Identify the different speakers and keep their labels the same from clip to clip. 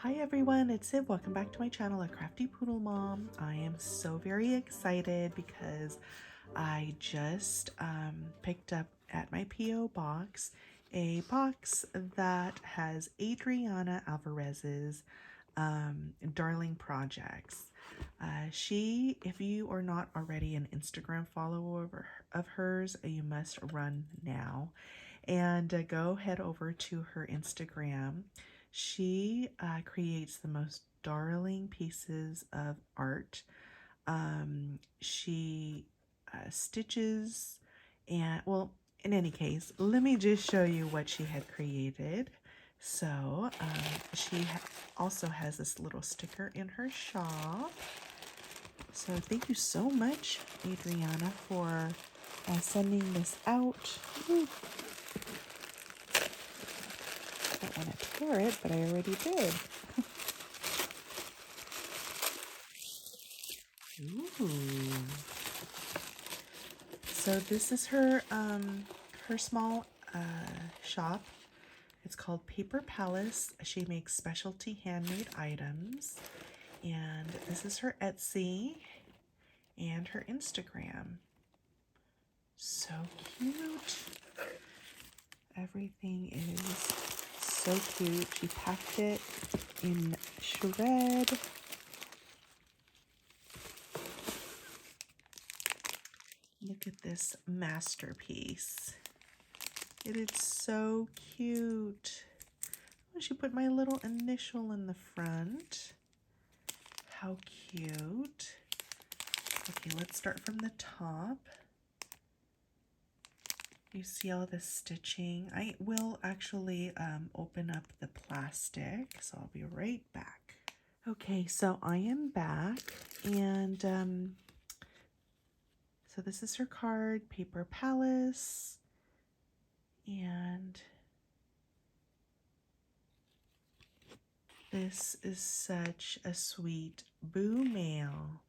Speaker 1: Hi everyone, it's Sid. Welcome back to my channel, A Crafty Poodle Mom. I am so very excited because I just picked up at my P.O. box a box that has Adriana Alvarez's Darling Projects. She, if you are not already an Instagram follower of hers, you must run now and go head over to her Instagram. She creates the most darling pieces of art. She stitches and, well, in any case, let me just show you what she had created. So she also has this little sticker in her shop. So thank you so much, Adriana, for sending this out. Woo. I don't want to tear it, but I already did. Ooh. So this is her small shop. It's called Paper Palace. She makes specialty handmade items. And this is her Etsy and her Instagram. So cute. Everything is so cute. She packed it in shred. Look at this masterpiece. It is so cute. Oh, she put my little initial in the front. How cute. Okay, let's start from the top. You see all this stitching. I will actually open up the plastic, so I'll be right back. Okay, so I am back, and so this is her card, Paper Palace, and this is such a sweet Boo Mail.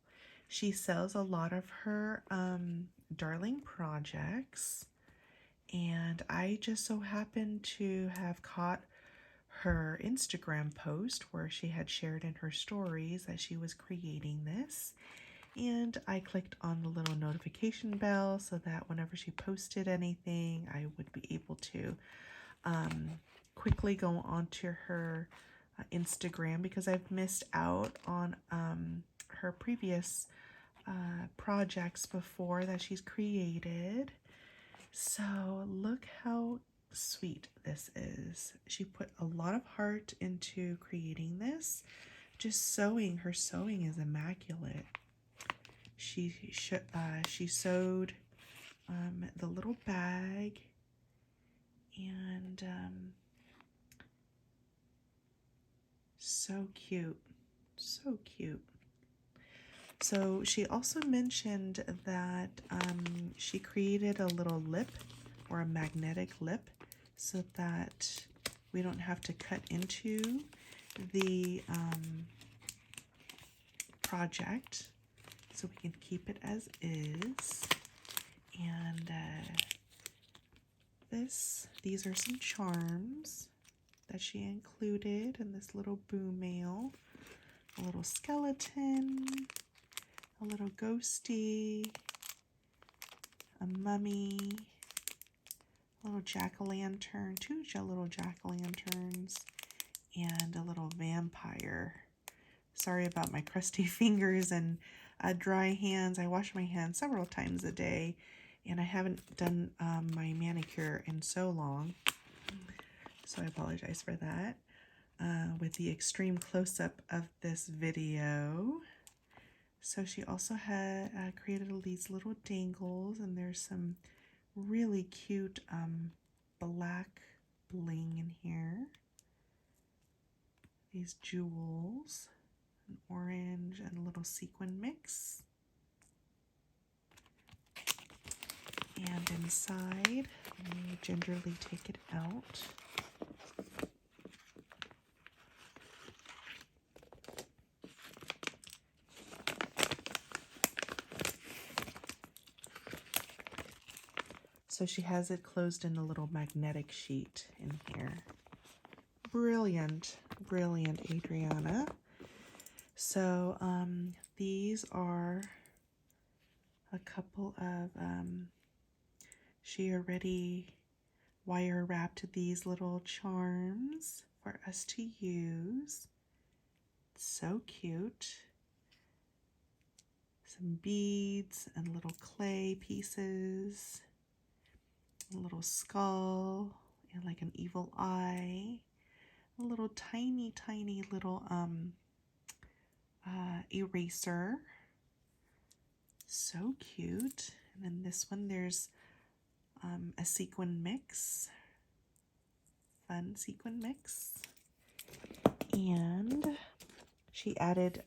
Speaker 1: She sells a lot of her darling projects, and I just so happened to have caught her Instagram post where she had shared in her stories that she was creating this. And I clicked on the little notification bell so that whenever she posted anything, I would be able to quickly go onto her Instagram, because I've missed out on her previous projects before that she's created. So look how sweet this is. She put a lot of heart into creating this. Just sewing, her sewing is immaculate. She sewed the little bag, and so cute, so cute. So she also mentioned that she created a little lip, or a magnetic lip, so that we don't have to cut into the project, so we can keep it as is. And these are some charms that she included in this little Boo Mail. A little skeleton, a little ghosty, a mummy, a little jack-o'-lantern, two little jack-o'-lanterns, and a little vampire. Sorry about my crusty fingers and dry hands. I wash my hands several times a day, and I haven't done my manicure in so long, so I apologize for that. With the extreme close-up of this video. So she also had created these little dangles, and there's some really cute black bling in here. These jewels, an orange and a little sequin mix. And inside, let me gingerly take it out. So she has it closed in a little magnetic sheet in here. brilliant, brilliant, Adriana. So these are a couple of, she already wire wrapped these little charms for us to use. So cute. Some beads and little clay pieces, a little skull, and like an evil eye, a little tiny, tiny little eraser. So cute. And then this one, there's a sequin mix, fun sequin mix. And she added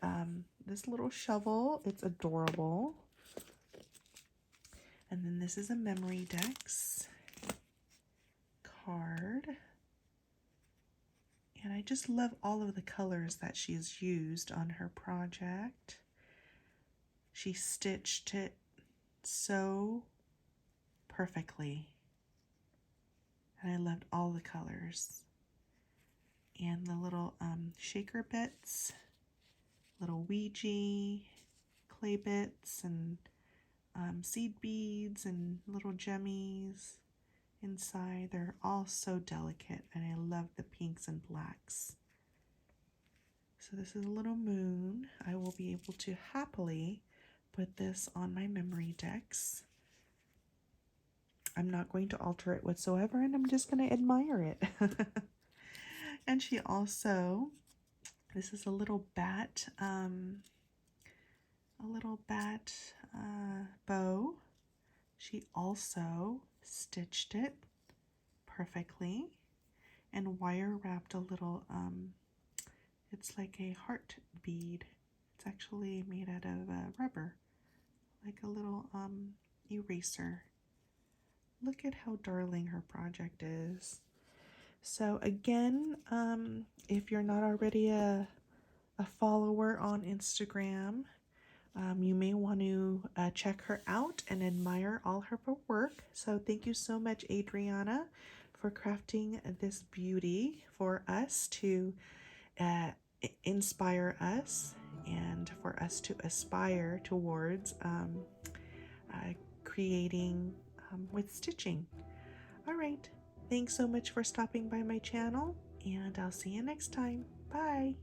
Speaker 1: this little shovel. It's adorable. And then this is a memory dex card. And I just love all of the colors that she's used on her project. She stitched it so perfectly. And I loved all the colors. And the little shaker bits, little Ouija, clay bits, and seed beads, and little gemmies inside. They're all so delicate, and I love the pinks and blacks. So this is a little moon. I will be able to happily put this on my memory decks. I'm not going to alter it whatsoever, and I'm just going to admire it. And she also, this is a little bat, bow. She also stitched it perfectly and wire wrapped a little, it's like a heart bead. It's actually made out of rubber, like a little eraser. Look at how darling her project is. So again, if you're not already a follower on Instagram, you may want to check her out and admire all her work. So thank you so much, Adriana, for crafting this beauty for us to inspire us and for us to aspire towards creating with stitching. All right. Thanks so much for stopping by my channel, and I'll see you next time. Bye.